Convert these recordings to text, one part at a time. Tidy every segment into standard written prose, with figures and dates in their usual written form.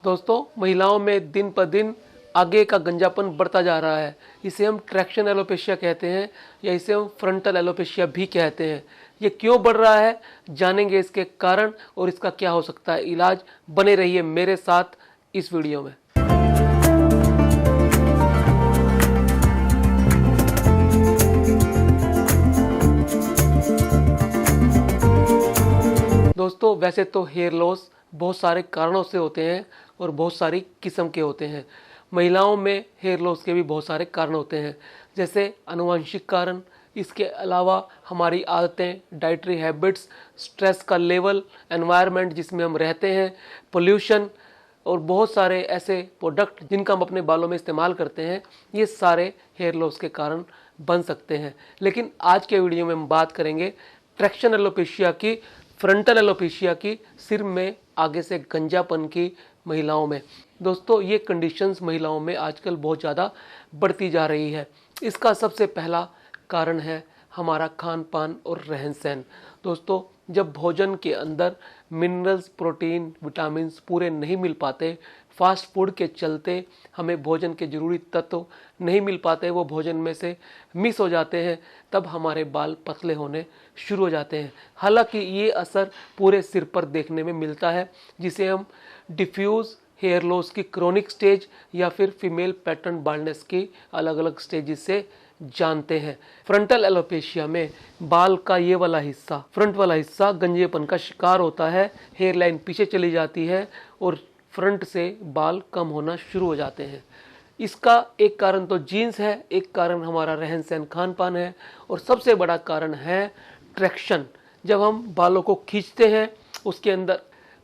दोस्तों, महिलाओं में दिन पर दिन आगे का गंजापन बढ़ता जा रहा है। इसे हम ट्रैक्शन एलोपेशिया कहते हैं या इसे हम फ्रंटल एलोपेशिया भी कहते हैं। ये क्यों बढ़ रहा है, जानेंगे इसके कारण और इसका क्या हो सकता है इलाज। बने रहिए मेरे साथ इस वीडियो में। दोस्तों, वैसे तो हेयर लॉस बहुत सारे कारणों से होते हैं और बहुत सारी किस्म के होते हैं। महिलाओं में हेयर लॉस के भी बहुत सारे कारण होते हैं, जैसे आनुवंशिक कारण, इसके अलावा हमारी आदतें, डाइटरी हैबिट्स, स्ट्रेस का लेवल, एनवायरनमेंट जिसमें हम रहते हैं, पोल्यूशन और बहुत सारे ऐसे प्रोडक्ट जिनका हम अपने बालों में इस्तेमाल करते हैं, ये सारे हेयर लॉस के कारण बन सकते हैं। लेकिन आज के वीडियो में हम बात करेंगे ट्रैक्शन एलोपेशिया की, फ्रंटल एलोपेशिया की, सिर में आगे से गंजापन की महिलाओं में। दोस्तों, ये कंडीशंस महिलाओं में आजकल बहुत ज़्यादा बढ़ती जा रही है। इसका सबसे पहला कारण है हमारा खान पान और रहन सहन। दोस्तों, जब भोजन के अंदर मिनरल्स, प्रोटीन, विटामिन्स पूरे नहीं मिल पाते, फास्ट फूड के चलते हमें भोजन के जरूरी तत्व नहीं मिल पाते, वो भोजन में से मिस हो जाते हैं, तब हमारे बाल पतले होने शुरू हो जाते हैं। हालांकि ये असर पूरे सिर पर देखने में मिलता है, जिसे हम डिफ्यूज हेयर लॉस की क्रोनिक स्टेज या फिर फीमेल पैटर्न बाल्डनेस की अलग अलग स्टेजेस से जानते हैं। फ्रंटल एलोपेशिया में बाल का ये वाला हिस्सा, फ्रंट वाला हिस्सा गंजेपन का शिकार होता है, हेयर लाइन पीछे चली जाती है और फ्रंट से बाल कम होना शुरू हो जाते हैं। इसका एक कारण तो जीन्स है, एक कारण हमारा रहन सहन, खान पान है और सबसे बड़ा कारण है ट्रैक्शन। जब हम बालों को खींचते हैं, उसके अंदर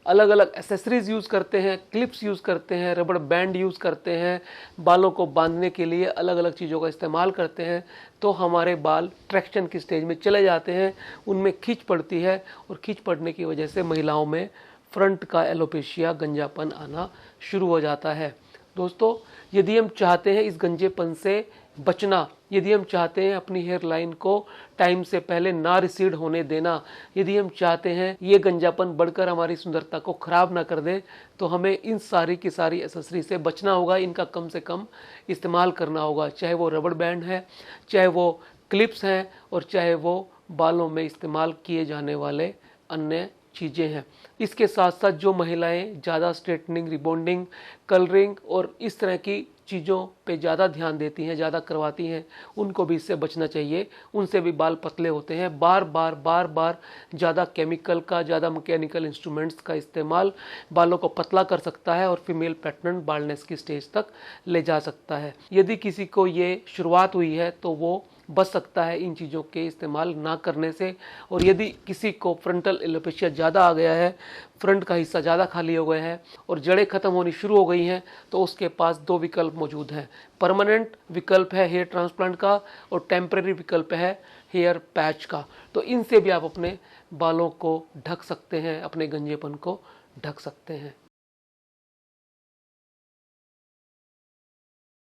अलग अलग एसेसरीज यूज़ करते हैं, क्लिप्स यूज़ करते हैं, रबड़ बैंड यूज़ करते हैं, बालों को बांधने के लिए अलग अलग चीज़ों का इस्तेमाल करते हैं, तो हमारे बाल ट्रैक्शन की स्टेज में चले जाते हैं, उनमें खींच पड़ती है और खींच पड़ने की वजह से महिलाओं में फ्रंट का एलोपेशिया, गंजापन आना शुरू हो जाता है। दोस्तों, यदि हम चाहते हैं इस गंजेपन से बचना, यदि हम चाहते हैं अपनी हेयर लाइन को टाइम से पहले ना रिसीड होने देना, यदि हम चाहते हैं ये गंजापन बढ़कर हमारी सुंदरता को खराब ना कर दे, तो हमें इन सारी की सारी एसेसरी से बचना होगा। इनका कम से कम इस्तेमाल करना होगा, चाहे वो रबड़ बैंड है, चाहे वो क्लिप्स हैं और चाहे वो बालों में इस्तेमाल किए जाने वाले अन्य चीज़ें हैं। इसके साथ साथ जो महिलाएं ज़्यादा स्ट्रेटनिंग, रिबॉन्डिंग, कलरिंग और इस तरह की चीज़ों पे ज़्यादा ध्यान देती हैं, ज़्यादा करवाती हैं, उनको भी इससे बचना चाहिए। उनसे भी बाल पतले होते हैं। बार बार ज़्यादा केमिकल का, ज़्यादा मैकेनिकल इंस्ट्रूमेंट्स का इस्तेमाल बालों को पतला कर सकता है और फीमेल पैटर्न बाल्डनेस की स्टेज तक ले जा सकता है। यदि किसी को ये शुरुआत हुई है तो वो बच सकता है इन चीज़ों के इस्तेमाल ना करने से। और यदि किसी को फ्रंटल एलोपेशिया ज़्यादा आ गया है, फ्रंट का हिस्सा ज़्यादा खाली हो गया है और जड़ें ख़त्म होनी शुरू हो गई हैं, तो उसके पास दो विकल्प मौजूद हैं। परमानेंट विकल्प है हेयर ट्रांसप्लांट का और टेम्परेरी विकल्प है हेयर पैच का। तो इनसे भी आप अपने बालों को ढक सकते हैं, अपने गंजेपन को ढक सकते हैं।